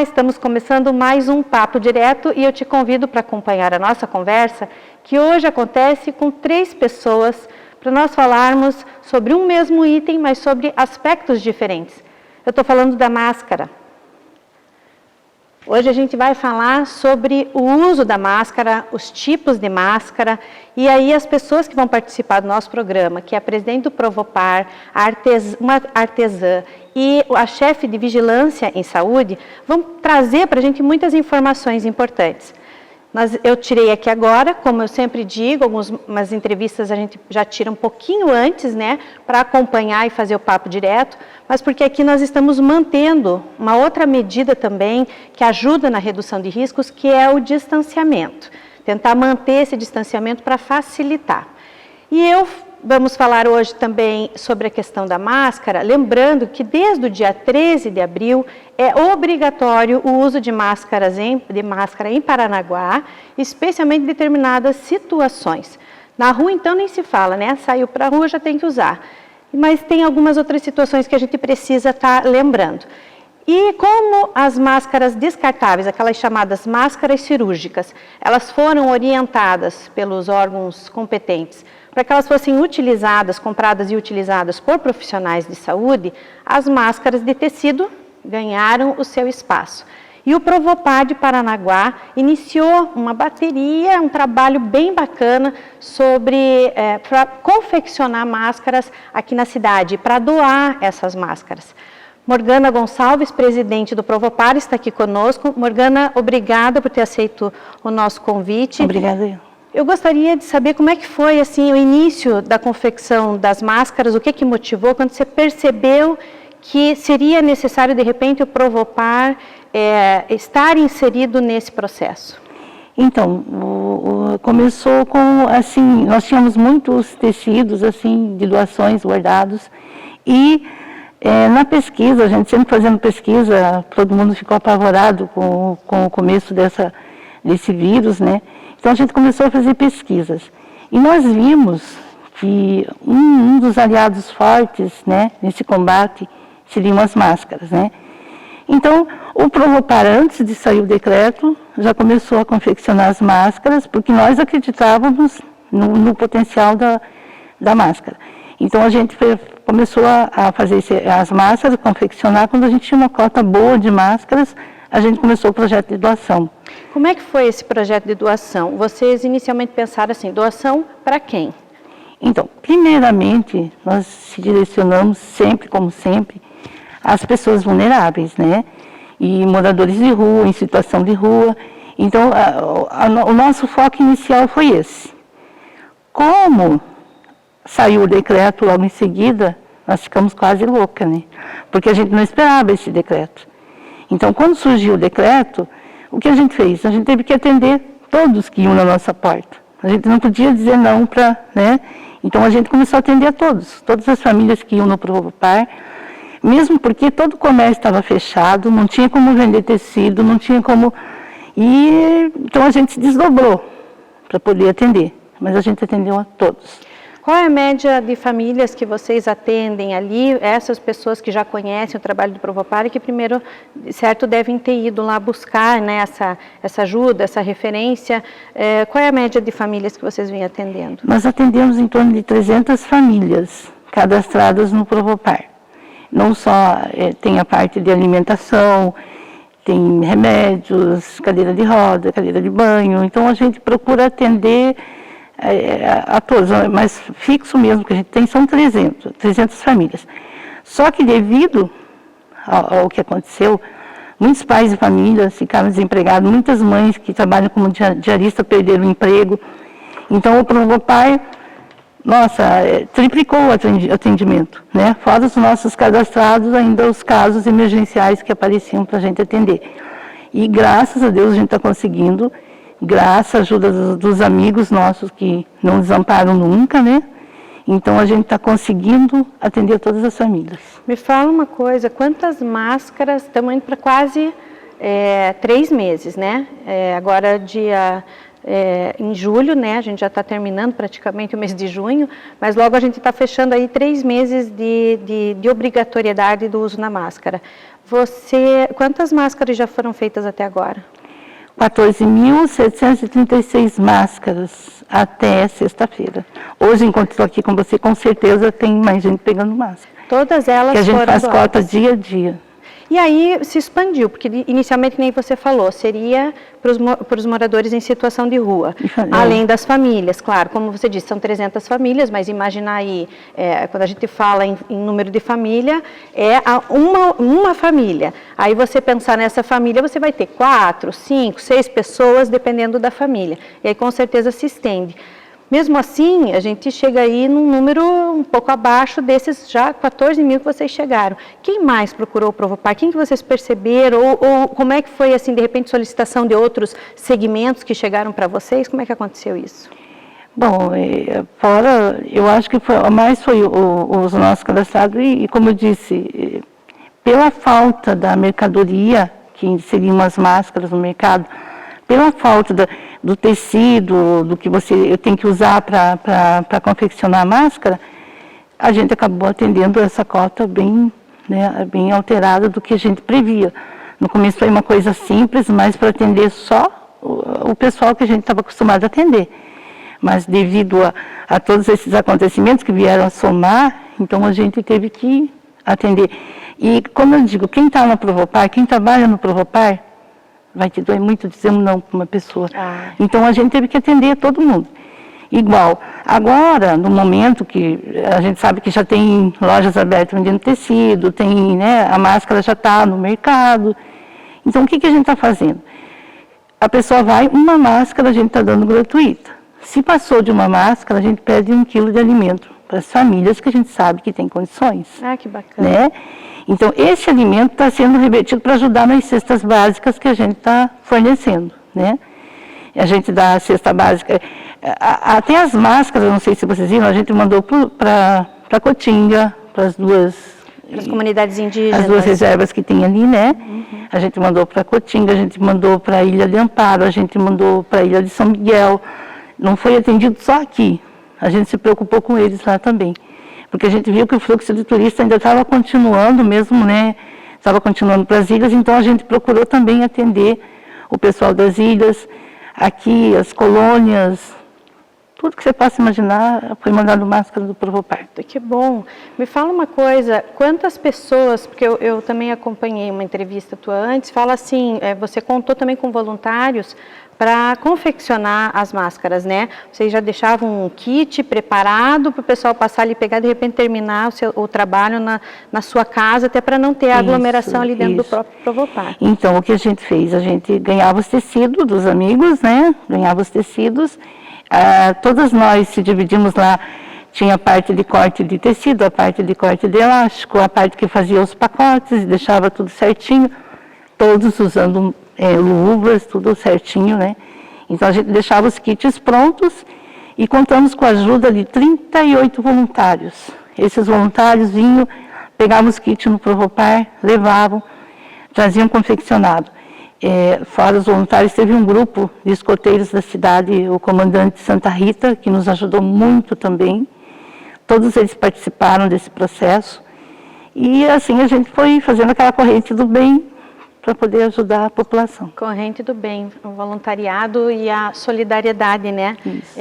Olá, estamos começando mais um Papo Direto e eu te convido para acompanhar a nossa conversa, que hoje acontece com 3 pessoas, para nós falarmos sobre um mesmo item, mas sobre aspectos diferentes. Eu estou falando da máscara. Hoje a gente vai falar sobre o uso da máscara, os tipos de máscara, e aí as pessoas que vão participar do nosso programa, que é a presidente do Provopar, uma artesã e a chefe de vigilância em saúde, vão trazer para a gente muitas informações importantes. Eu tirei aqui agora, como eu sempre digo, algumas entrevistas a gente já tira um pouquinho antes, né, para acompanhar e fazer o papo direto, mas porque aqui nós estamos mantendo uma outra medida também que ajuda na redução de riscos, que é o distanciamento. Tentar manter esse distanciamento para facilitar. Vamos falar hoje também sobre a questão da máscara, lembrando que desde o dia 13 de abril é obrigatório o uso de máscara em Paranaguá, especialmente em determinadas situações. Na rua, então, nem se fala, né? Saiu para a rua, já tem que usar. Mas tem algumas outras situações que a gente precisa estar lembrando. E como as máscaras descartáveis, aquelas chamadas máscaras cirúrgicas, elas foram orientadas pelos órgãos competentes para que elas fossem utilizadas, compradas e utilizadas por profissionais de saúde, as máscaras de tecido ganharam o seu espaço. E o Provopar de Paranaguá iniciou uma bateria, um trabalho bem bacana para confeccionar máscaras aqui na cidade, para doar essas máscaras. Morgana Gonçalves, presidente do Provopar, está aqui conosco. Morgana, obrigada por ter aceito o nosso convite. Obrigada. Eu gostaria de saber como é que foi assim, o início da confecção das máscaras, o que motivou, quando você percebeu que seria necessário, de repente, o Provopar estar inserido nesse processo? Então, começou com, assim, nós tínhamos muitos tecidos, assim, de doações guardados, e na pesquisa, a gente sempre fazendo pesquisa, todo mundo ficou apavorado com o começo desse vírus, né? Então a gente começou a fazer pesquisas. E nós vimos que um dos aliados fortes, né, nesse combate seriam as máscaras, né? Então, o Provopar, antes de sair o decreto, já começou a confeccionar as máscaras, porque nós acreditávamos no potencial da máscara. Então a gente começou a fazer as máscaras, confeccionar. Quando a gente tinha uma cota boa de máscaras, a gente começou o projeto de doação. Como é que foi esse projeto de doação? Vocês inicialmente pensaram assim, doação para quem? Então, primeiramente, nós se direcionamos sempre, como sempre, às pessoas vulneráveis, né? E moradores de rua, em situação de rua. Então, o nosso foco inicial foi esse. Como saiu o decreto logo em seguida, nós ficamos quase loucas, né? Porque a gente não esperava esse decreto. Então, quando surgiu o decreto, o que a gente fez? A gente teve que atender todos que iam na nossa porta. A gente não podia dizer não para, né? Então, a gente começou a atender a todas as famílias que iam no Provopar, mesmo porque todo o comércio estava fechado, não tinha como vender tecido, não tinha como... Então, a gente se desdobrou para poder atender, mas a gente atendeu a todos. Qual é a média de famílias que vocês atendem ali, essas pessoas que já conhecem o trabalho do Provopar e que primeiro, certo, devem ter ido lá buscar, né, essa ajuda, essa referência? Qual é a média de famílias que vocês vêm atendendo? Nós atendemos em torno de 300 famílias cadastradas no Provopar. Não só tem a parte de alimentação, tem remédios, cadeira de roda, cadeira de banho. Então a gente procura atender a todos, mas fixo mesmo que a gente tem são 300 famílias. Só que devido ao que aconteceu, muitos pais e famílias ficaram desempregados, muitas mães que trabalham como diarista perderam o emprego. Então o Provopar, nossa, triplicou o atendimento, né? Fora os nossos cadastrados, ainda os casos emergenciais que apareciam para a gente atender. E graças a Deus a gente está conseguindo, graças à ajuda dos amigos nossos que não desamparam nunca, né? Então a gente está conseguindo atender todas as famílias. Me fala uma coisa, quantas máscaras, estamos indo para quase 3 meses, né? Agora dia em julho, né? A gente já está terminando praticamente o mês de junho, mas logo a gente está fechando aí 3 meses de obrigatoriedade do uso na máscara. Quantas máscaras já foram feitas até agora? 14.736 máscaras até sexta-feira. Hoje, enquanto estou aqui com você, com certeza tem mais gente pegando máscara. Todas elas foram doadas. Que a gente faz doadas. cota dia a dia. E aí se expandiu, porque inicialmente, nem você falou, seria para os moradores em situação de rua, além das famílias, claro, como você disse, são 300 famílias, mas imagina aí, quando a gente fala em número de família, uma família. Aí você pensar nessa família, você vai ter 4, 5, 6 pessoas, dependendo da família. E aí com certeza se estende. Mesmo assim, a gente chega aí num número um pouco abaixo desses já 14 mil que vocês chegaram. Quem mais procurou o Provopar? Quem que vocês perceberam? Ou como é que foi, assim, de repente, solicitação de outros segmentos que chegaram para vocês? Como é que aconteceu isso? Bom, eu acho que mais foi os nossos cadastrados e, como eu disse, pela falta da mercadoria, que seriam as máscaras no mercado, pela falta do tecido, do que eu tenho que usar para confeccionar a máscara, a gente acabou atendendo essa cota bem alterada do que a gente previa. No começo foi uma coisa simples, mas para atender só o pessoal que a gente estava acostumado a atender. Mas devido a todos esses acontecimentos que vieram a somar, então a gente teve que atender. E como eu digo, quem está no Provopar, quem trabalha no Provopar, vai te doer muito dizer um não para uma pessoa. Então a gente teve que atender todo mundo. Igual, agora, no momento que a gente sabe que já tem lojas abertas vendendo tecido, tem, né, a máscara já está no mercado. Então o que a gente está fazendo? A pessoa vai, uma máscara a gente está dando gratuita. Se passou de uma máscara, a gente pede 1 quilo de alimento para as famílias que a gente sabe que tem condições. Que bacana. Né? Então, esse alimento está sendo revertido para ajudar nas cestas básicas que a gente está fornecendo, né? A gente dá a cesta básica, até as máscaras, não sei se vocês viram, a gente mandou para Cotinga, para as duas... Para as comunidades indígenas. As 2 reservas que tem ali, né? A gente mandou para Cotinga, a gente mandou para a Ilha de Amparo, a gente mandou para a Ilha de São Miguel. Não foi atendido só aqui, a gente se preocupou com eles lá também. Porque a gente viu que o fluxo de turistas ainda estava continuando mesmo, né? Estava continuando para as ilhas, então a gente procurou também atender o pessoal das ilhas, aqui, as colônias, tudo que você possa imaginar foi mandado máscara do Provopar. Que bom. Me fala uma coisa, quantas pessoas, porque eu também acompanhei uma entrevista tua antes, fala assim, você contou também com voluntários para confeccionar as máscaras, né? Vocês já deixavam um kit preparado para o pessoal passar ali, pegar, de repente terminar o trabalho na sua casa, até para não ter aglomeração ali dentro do próprio Provopar. Então, o que a gente fez? A gente ganhava os tecidos dos amigos, né? Ganhava os tecidos. Todas nós se dividimos lá, tinha a parte de corte de tecido, a parte de corte de elástico, a parte que fazia os pacotes, deixava tudo certinho, todos usando luvas, tudo certinho, né? Então a gente deixava os kits prontos e contamos com a ajuda de 38 voluntários. Esses voluntários vinham, pegavam os kits no Provopar, levavam, traziam confeccionado. Fora os voluntários, teve um grupo de escoteiros da cidade, o comandante Santa Rita, que nos ajudou muito também. Todos eles participaram desse processo. E assim a gente foi fazendo aquela corrente do bem para poder ajudar a população. Corrente do bem, o voluntariado e a solidariedade, né? Isso.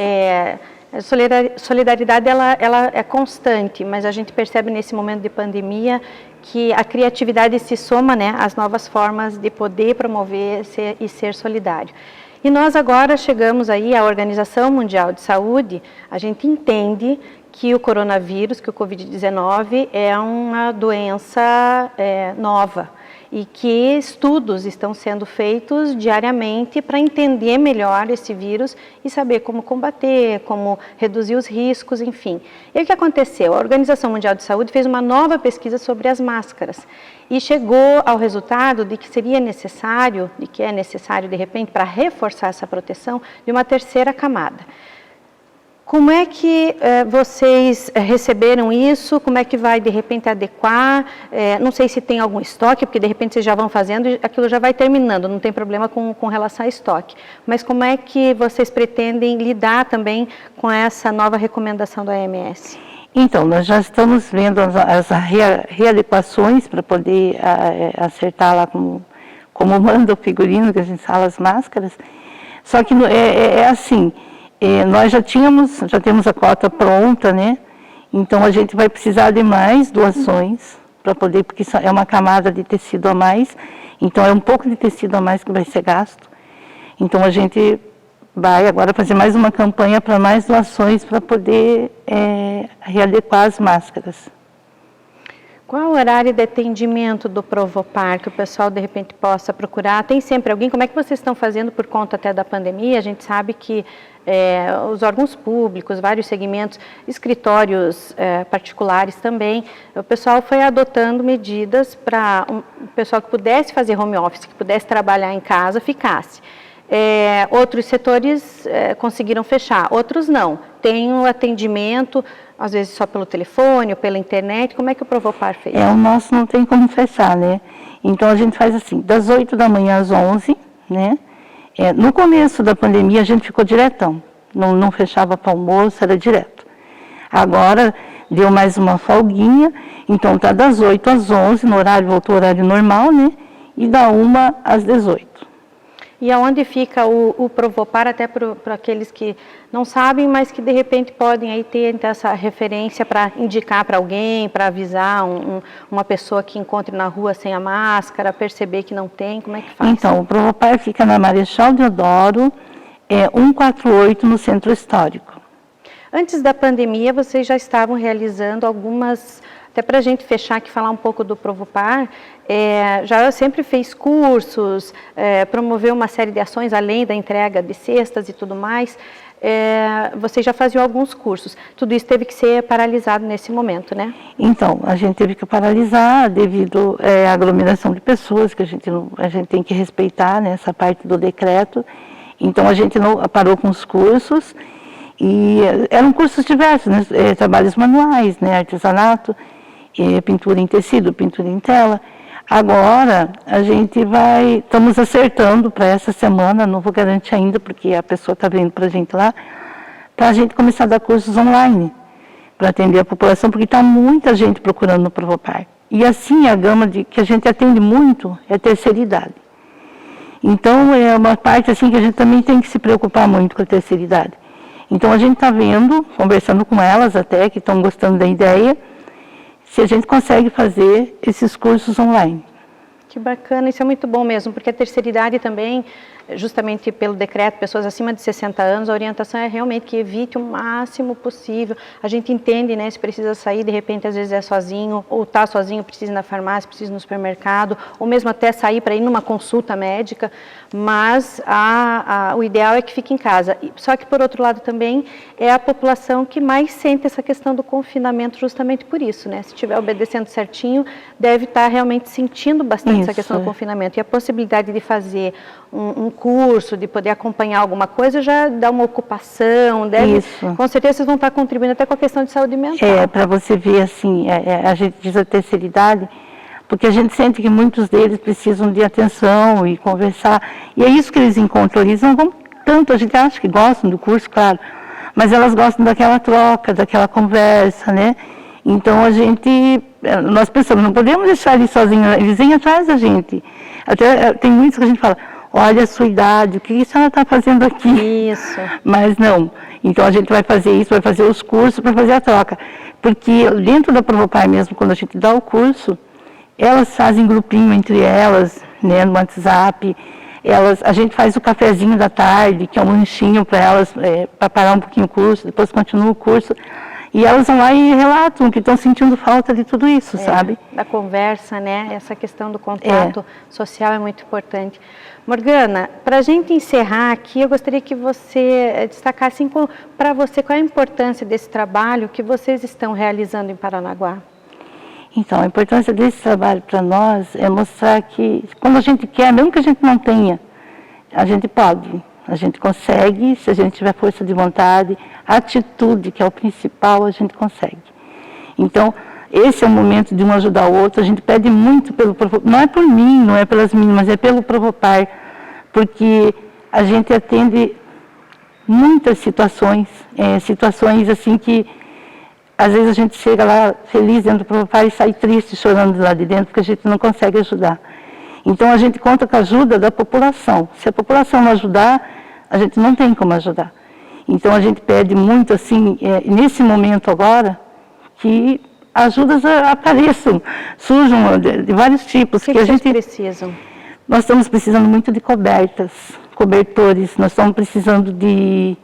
A solidariedade ela é constante, mas a gente percebe nesse momento de pandemia que a criatividade se soma, né, às novas formas de poder promover e ser solidário. E nós agora chegamos aí à Organização Mundial de Saúde, a gente entende que o coronavírus, que o Covid-19 é uma doença nova e que estudos estão sendo feitos diariamente para entender melhor esse vírus e saber como combater, como reduzir os riscos, enfim. E o que aconteceu? A Organização Mundial de Saúde fez uma nova pesquisa sobre as máscaras e chegou ao resultado de que seria necessário, de que é necessário de repente para reforçar essa proteção, de uma terceira camada. Como é que vocês receberam isso? Como é que vai, de repente, adequar? Não sei se tem algum estoque, porque, de repente, vocês já vão fazendo e aquilo já vai terminando, não tem problema com relação a estoque. Mas como é que vocês pretendem lidar também com essa nova recomendação da OMS? Então, nós já estamos vendo as readequações para poder acertar lá como manda o figurino, que a gente fala, as máscaras. Só que assim... nós já temos a cota pronta, né? Então a gente vai precisar de mais doações para poder, porque é uma camada de tecido a mais, então é um pouco de tecido a mais que vai ser gasto. Então a gente vai agora fazer mais uma campanha para mais doações para poder readequar as máscaras. Qual o horário de atendimento do Provopar, que o pessoal de repente possa procurar? Tem sempre alguém? Como é que vocês estão fazendo por conta até da pandemia? A gente sabe que os órgãos públicos, vários segmentos, escritórios particulares também, o pessoal foi adotando medidas para o pessoal que pudesse fazer home office, que pudesse trabalhar em casa, ficasse. Outros setores conseguiram fechar, outros não. Tem um atendimento, às vezes só pelo telefone ou pela internet. Como é que o Provopar fez? O nosso não tem como fechar, né? Então a gente faz assim, das 8 da manhã às 11, né? No começo da pandemia a gente ficou diretão, não fechava para almoço, era direto. Agora deu mais uma folguinha, então tá das 8 às 11, no horário, voltou ao horário normal, né? E da 1 às 18. E aonde fica o Provopar, até para aqueles que não sabem, mas que de repente podem aí ter essa referência para indicar para alguém, para avisar uma pessoa que encontre na rua sem a máscara, perceber que não tem, como é que faz? Então, o Provopar fica na Marechal Deodoro, 148, no Centro Histórico. Antes da pandemia, vocês já estavam realizando algumas... Até para a gente fechar aqui, falar um pouco do Provopar, já sempre fez cursos, promoveu uma série de ações, além da entrega de cestas e tudo mais. Vocês já faziam alguns cursos. Tudo isso teve que ser paralisado nesse momento, né? Então, a gente teve que paralisar devido à aglomeração de pessoas, que a gente tem que respeitar, né, essa parte do decreto. Então, a gente parou com os cursos, e eram cursos diversos, né, trabalhos manuais, né, artesanato, pintura em tecido, pintura em tela. Agora, estamos acertando para essa semana, não vou garantir ainda, porque a pessoa está vindo para a gente lá, para a gente começar a dar cursos online, para atender a população, porque está muita gente procurando no Provopar. E assim, a gama que a gente atende muito é a terceira idade. Então, é uma parte assim que a gente também tem que se preocupar muito com a terceira idade. Então, a gente está vendo, conversando com elas até, que estão gostando da ideia, se a gente consegue fazer esses cursos online. Que bacana, isso é muito bom mesmo, porque a terceira idade também, justamente pelo decreto, pessoas acima de 60 anos, a orientação é realmente que evite o máximo possível. A gente entende, né, se precisa sair, de repente, às vezes é sozinho, ou está sozinho, precisa ir na farmácia, precisa ir no supermercado, ou mesmo até sair para ir numa consulta médica, mas o ideal é que fique em casa. Só que, por outro lado, também é a população que mais sente essa questão do confinamento justamente por isso, né? Se estiver obedecendo certinho, deve estar realmente sentindo bastante essa questão do confinamento. E a possibilidade de fazer um curso, de poder acompanhar alguma coisa, já dá uma ocupação, com certeza vocês vão estar contribuindo até com a questão de saúde mental. Para você ver, assim, a gente diz a terceira idade, porque a gente sente que muitos deles precisam de atenção e conversar, e é isso que eles encontram, eles não vão tanto, a gente acha que gostam do curso, claro, mas elas gostam daquela troca, daquela conversa, né? Então nós pensamos, não podemos deixar eles sozinhos, eles vêm atrás da gente. Até tem muitos que a gente fala, olha a sua idade, o que a senhora está fazendo aqui? Isso. Mas não, então a gente vai fazer isso, vai fazer os cursos para fazer a troca. Porque dentro da Provopar mesmo, quando a gente dá o curso, elas fazem grupinho entre elas, né, no WhatsApp, a gente faz o cafezinho da tarde, que é um lanchinho para elas, para parar um pouquinho o curso, depois continua o curso. E elas vão lá e relatam que estão sentindo falta de tudo isso, sabe? Da conversa, né? Essa questão do contato social é muito importante. Morgana, para a gente encerrar aqui, eu gostaria que você destacasse para você qual é a importância desse trabalho que vocês estão realizando em Paranaguá. Então, a importância desse trabalho para nós é mostrar que quando a gente quer, mesmo que a gente não tenha, a gente pode. A gente consegue, se a gente tiver força de vontade, atitude, que é o principal, a gente consegue. Então, esse é o momento de um ajudar o outro. A gente pede muito pelo Provopar, não é por mim, não é pelas meninas, é pelo Provopar, porque a gente atende muitas situações, situações assim que às vezes a gente chega lá feliz dentro do Provopar e sai triste, chorando lá de dentro, porque a gente não consegue ajudar. Então a gente conta com a ajuda da população. Se a população não ajudar, a gente não tem como ajudar. Então a gente pede muito assim, nesse momento agora, que ajudas apareçam, surjam de vários tipos. O que vocês precisam? Nós estamos precisando muito de cobertas, cobertores, nós estamos precisando de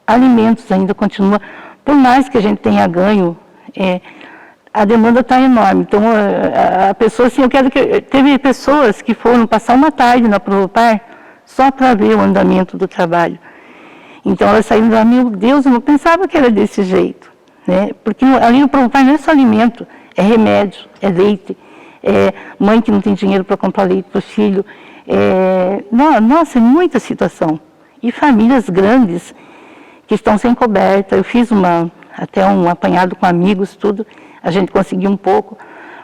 alimentos ainda, continua. Por mais que a gente tenha ganho, a demanda está enorme. Então, a pessoa, assim, teve pessoas que foram passar uma tarde na Provopar só para ver o andamento do trabalho. Então, elas saíram lá, meu Deus, eu não pensava que era desse jeito, né? Porque ali no Provopar não é só alimento, é remédio, é leite, é mãe que não tem dinheiro para comprar leite para o filho. Nossa, é muita situação. E famílias grandes que estão sem coberta. Eu fiz até um apanhado com amigos, tudo, a gente conseguiu um pouco,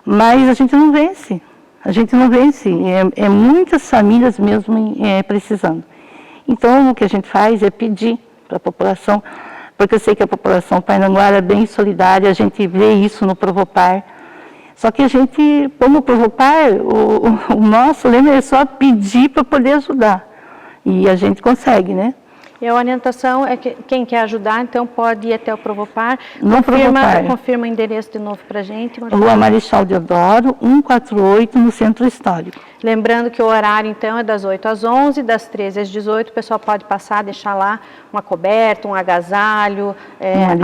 mas a gente não vence. A gente não vence. Muitas famílias mesmo precisando. Então, o que a gente faz é pedir para a população, porque eu sei que a população parnanguara é bem solidária, a gente vê isso no Provopar. Só que a gente, como Provopar, o nosso lema é só pedir para poder ajudar. E a gente consegue, né? E a orientação é que quem quer ajudar, então pode ir até o Provopar. Confirma o endereço de novo para a gente. Rua Marechal Deodoro, 148, no Centro Histórico. Lembrando que o horário, então, é das 8 às 11, das 13 às 18. O pessoal pode passar, deixar lá uma coberta, um agasalho,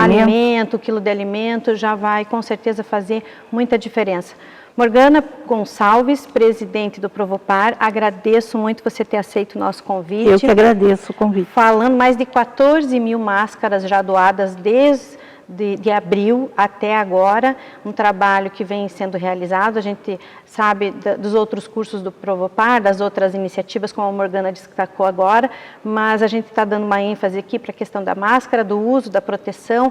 alimento, quilo de alimento, já vai com certeza fazer muita diferença. Morgana Gonçalves, presidente do Provopar, agradeço muito você ter aceito o nosso convite. Eu que agradeço o convite. Falando mais de 14 mil máscaras já doadas desde abril até agora, um trabalho que vem sendo realizado. A gente sabe dos outros cursos do Provopar, das outras iniciativas, como a Morgana destacou agora, mas a gente está dando uma ênfase aqui para a questão da máscara, do uso, da proteção,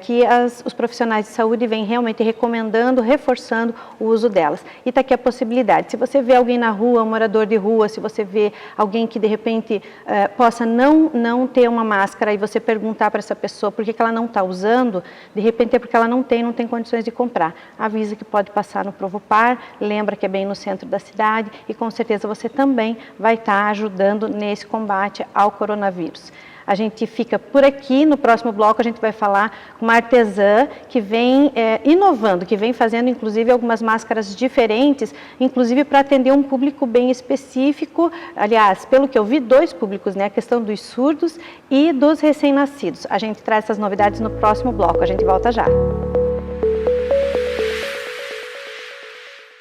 que os profissionais de saúde vêm realmente recomendando, reforçando o uso delas. E está aqui a possibilidade. Se você vê alguém na rua, um morador de rua, se você vê alguém que de repente possa não ter uma máscara e você perguntar para essa pessoa por que ela não está usando, de repente é porque ela não tem condições de comprar. Avisa que pode passar no Provopar, lembra que é bem no centro da cidade e com certeza você também vai estar ajudando nesse combate ao coronavírus. A gente fica por aqui, no próximo bloco a gente vai falar com uma artesã que vem inovando, que vem fazendo inclusive algumas máscaras diferentes, inclusive para atender um público bem específico, aliás, pelo que eu vi, 2 públicos, né? A questão dos surdos e dos recém-nascidos. A gente traz essas novidades no próximo bloco, a gente volta já.